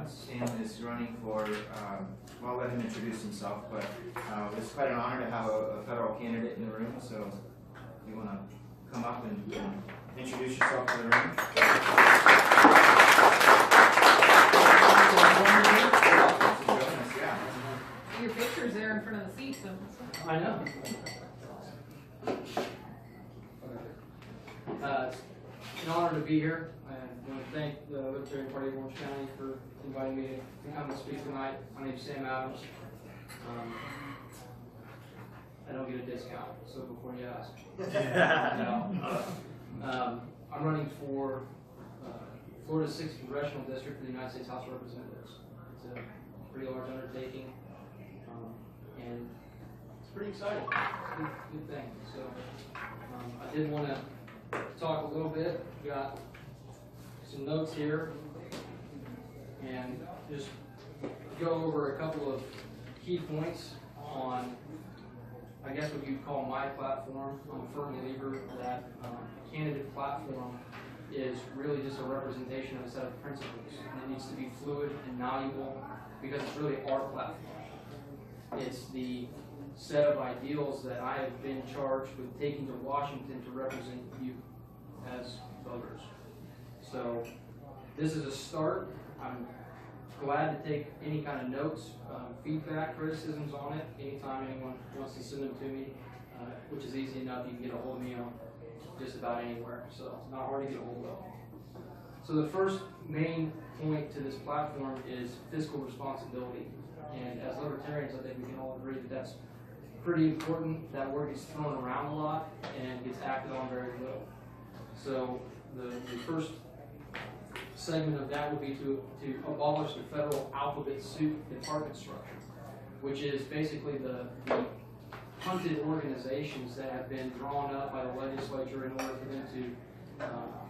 Sam is running for, well, I'll let him introduce himself, but it's quite an honor to have a federal candidate in the room, so if you want to come up and introduce yourself to the room. Your picture's there in front of the seat, so. I know. It's an honor to be here. I want to thank the Libertarian Party of Orange County for inviting me to come and speak tonight. My name is Sam Adams. I don't get a discount, so before you ask. No. I'm running for Florida's 6th Congressional District for the United States House of Representatives. It's a pretty large undertaking, and it's pretty exciting. It's a good thing. So I did want to talk a little bit. Got some notes here, and just go over a couple of key points on, I guess, what you'd call my platform. I'm a firm believer that a candidate platform is really just a representation of a set of principles, and it needs to be fluid and malleable because it's really our platform. It's the set of ideals that I have been charged with taking to Washington to represent you as voters. So this is a start. I'm glad to take any kind of notes, feedback, criticisms on it anytime anyone wants to send them to me, which is easy enough. You can get a hold of me on just about anywhere, so it's not hard to get a hold of. So the first main point to this platform is fiscal responsibility. And as libertarians, I think we can all agree that that's pretty important. That word gets thrown around a lot and gets acted on very little. So the first segment of that would be to abolish the federal alphabet soup department structure, which is basically the hunted organizations that have been drawn up by the legislature in order for them to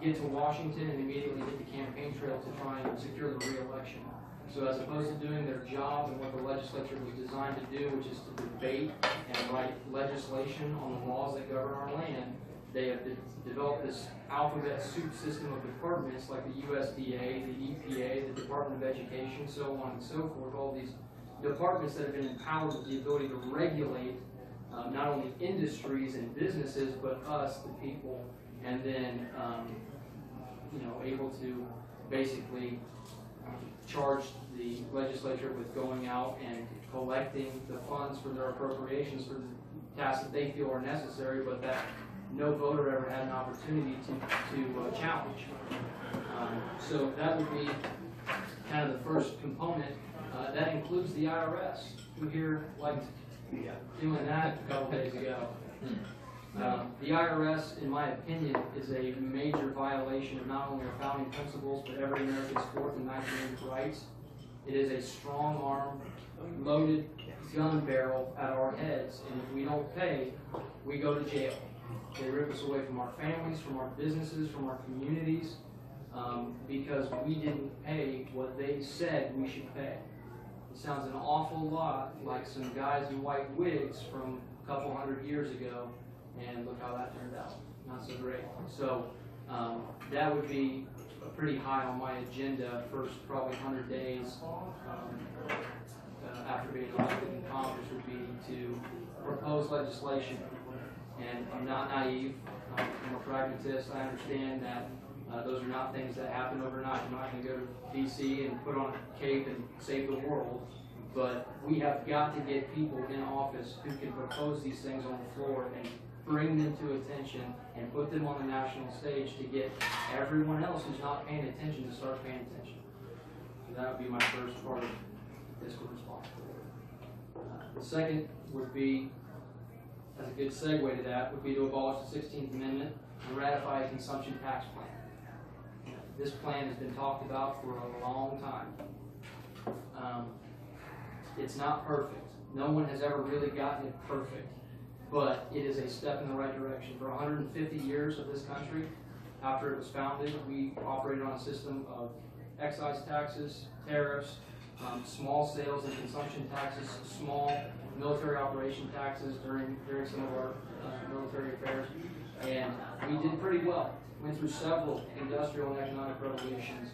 get to Washington and immediately hit the campaign trail to try and secure the re-election. So as opposed to doing their job and what the legislature was designed to do, which is to debate and write legislation on the laws that govern our land, they have developed this alphabet soup system of departments like the USDA, the EPA, the Department of Education, so on and so forth, all these departments that have been empowered with the ability to regulate not only industries and businesses, but us, the people, and then able to basically charge the legislature with going out and collecting the funds for their appropriations for the tasks that they feel are necessary, but that no voter ever had an opportunity to challenge. So that would be kind of the first component. That includes the IRS. Who here liked doing that a couple days ago? The IRS, in my opinion, is a major violation of not only our founding principles, but every American's Fourth and 19th rights. It is a strong arm, loaded gun barrel at our heads, and if we don't pay, we go to jail. They rip us away from our families, from our businesses, from our communities, because we didn't pay what they said we should pay. It sounds an awful lot like some guys in white wigs from a couple hundred years ago, and look how that turned out. Not so great. So that would be pretty high on my agenda first probably 100 days after being elected in Congress would be to propose legislation. And I'm not naive. I'm a pragmatist. I understand that those are not things that happen overnight. I'm not going to go to D.C. and put on a cape and save the world. But we have got to get people in office who can propose these things on the floor and bring them to attention and put them on the national stage to get everyone else who's not paying attention to start paying attention. So that would be my first part of fiscal responsibility. The second would be, as a good segue to that, would be to abolish the 16th Amendment and ratify a consumption tax plan. This plan has been talked about for a long time. It's not perfect. No one has ever really gotten it perfect, but it is a step in the right direction. For 150 years of this country, after it was founded, we operated on a system of excise taxes, tariffs, small sales and consumption taxes, small military operation taxes during some of our military affairs, and we did pretty well. Went through several industrial and economic revolutions,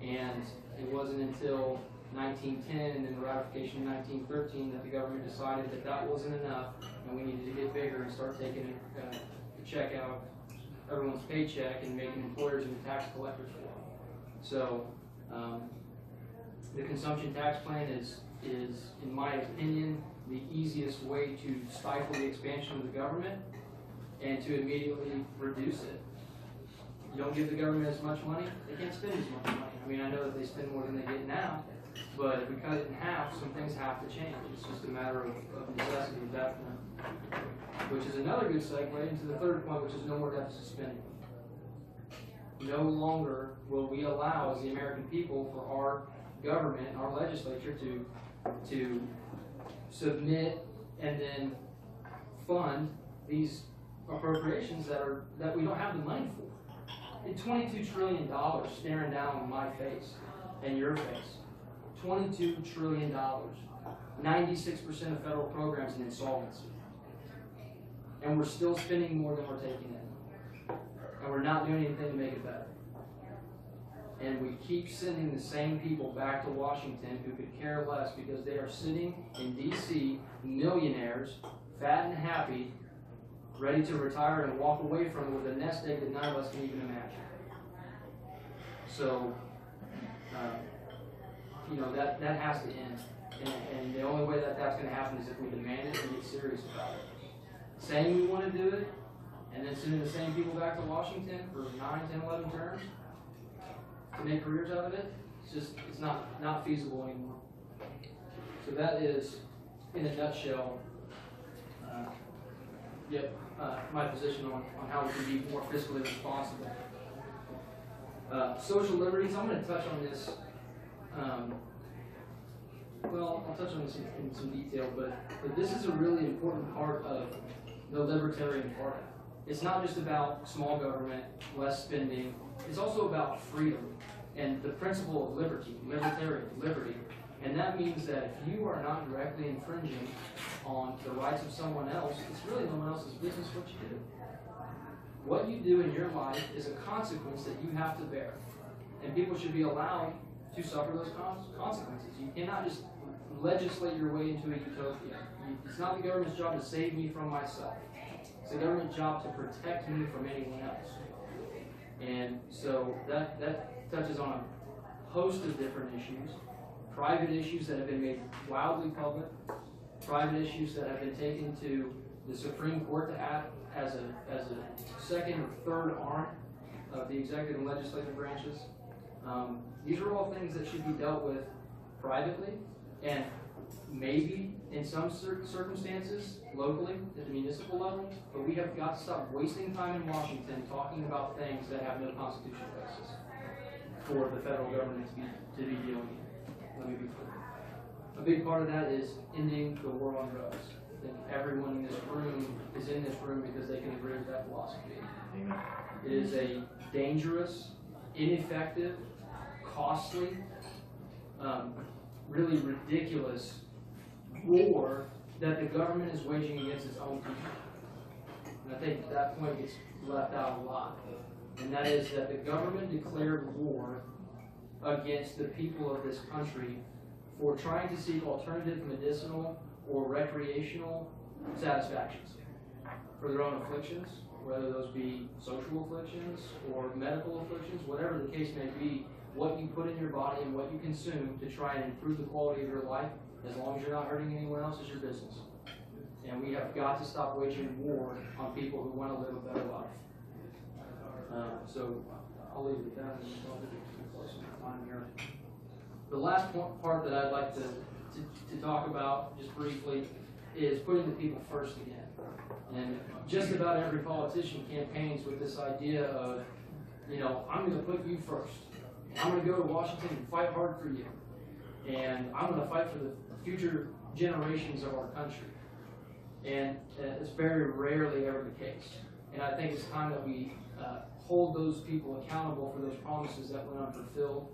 and it wasn't until 1910 and then the ratification in 1913 that the government decided that that wasn't enough and we needed to get bigger and start taking a check out of everyone's paycheck and making employers into tax collectors for them. So the consumption tax plan is, in my opinion, the easiest way to stifle the expansion of the government and to immediately reduce it. You don't give the government as much money, they can't spend as much money. I mean, I know that they spend more than they get now, but if we cut it in half, some things have to change. It's just a matter of necessity at that point. Which is another good segue into the third point, which is no more deficit spending. No longer will we allow, as the American people, for our government, our legislature to submit and then fund these appropriations that we don't have the money for. $22 trillion staring down on my face and your face. $22 trillion. 96% of federal programs in insolvency. And we're still spending more than we're taking in. And we're not doing anything to make it better. And we keep sending the same people back to Washington who could care less because they are sitting in D.C., millionaires, fat and happy, ready to retire and walk away from it with a nest egg that none of us can even imagine. So, that has to end. And the only way that that's going to happen is if we demand it and get serious about it. Saying we want to do it, and then sending the same people back to Washington for 9, 10, 11 terms to make careers out of it, it's not feasible anymore. So that is, in a nutshell, my position on how we can be more fiscally responsible. Social liberties, I'm going to touch on this. I'll touch on this in some detail, but this is a really important part of the Libertarian Party. It's not just about small government, less spending. It's also about freedom and the principle of liberty, liberty. And that means that if you are not directly infringing on the rights of someone else, it's really no one else's business what you do. What you do in your life is a consequence that you have to bear. And people should be allowed to suffer those consequences. You cannot just legislate your way into a utopia. It's not the government's job to save me from myself. It's the government's job to protect me from anyone else. And so that touches on a host of different issues. Private issues that have been made wildly public. Private issues that have been taken to the Supreme Court to act as a second or third arm of the executive and legislative branches. These are all things that should be dealt with privately and maybe in some circumstances locally at the municipal level, but we have got to stop wasting time in Washington talking about things that have no constitutional basis for the federal government to be dealing with. Let me be clear. A big part of that is ending the war on drugs. I think everyone in this room is in this room because they can agree with that philosophy. Amen. It is a dangerous, ineffective, costly, really ridiculous war that the government is waging against its own people. And I think that point gets left out a lot. And that is that the government declared war against the people of this country for trying to seek alternative medicinal or recreational satisfactions for their own afflictions, whether those be social afflictions or medical afflictions, whatever the case may be. What you put in your body and what you consume to try and improve the quality of your life, as long as you're not hurting anyone else, is your business. And we have got to stop waging war on people who want to live a better life. So I'll leave it at that, and I'll get close to time here. The last part that I'd like to talk about, just briefly, is putting the people first again. And just about every politician campaigns with this idea of, I'm going to put you first. I'm going to go to Washington and fight hard for you. And I'm going to fight for the future generations of our country. And it's very rarely ever the case. And I think it's time that we hold those people accountable for those promises that went unfulfilled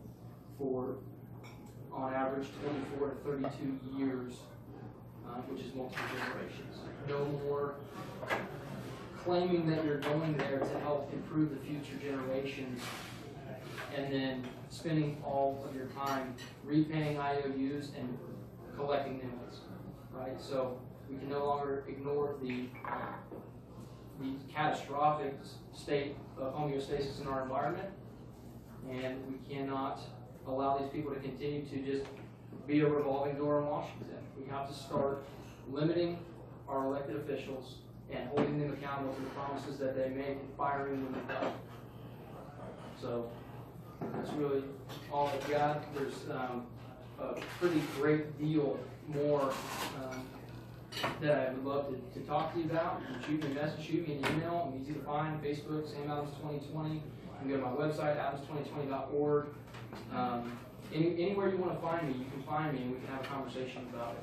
for, on average, 24 to 32 years, which is multiple generations. No more claiming that you're going there to help improve the future generations and then spending all of your time repaying IOUs and collecting invoices, right? So we can no longer ignore the catastrophic state of homeostasis in our environment, and we cannot allow these people to continue to just be a revolving door in Washington. We have to start limiting our elected officials and holding them accountable to the promises that they make and firing them when they don't. So that's really all I've got. There's a pretty great deal more that I would love to talk to you about. You can shoot me a message, shoot me an email. I'm easy to find. Facebook, Sam Adams 2020. You can go to my website, adams2020.org. Anywhere you want to find me, you can find me, and we can have a conversation about it.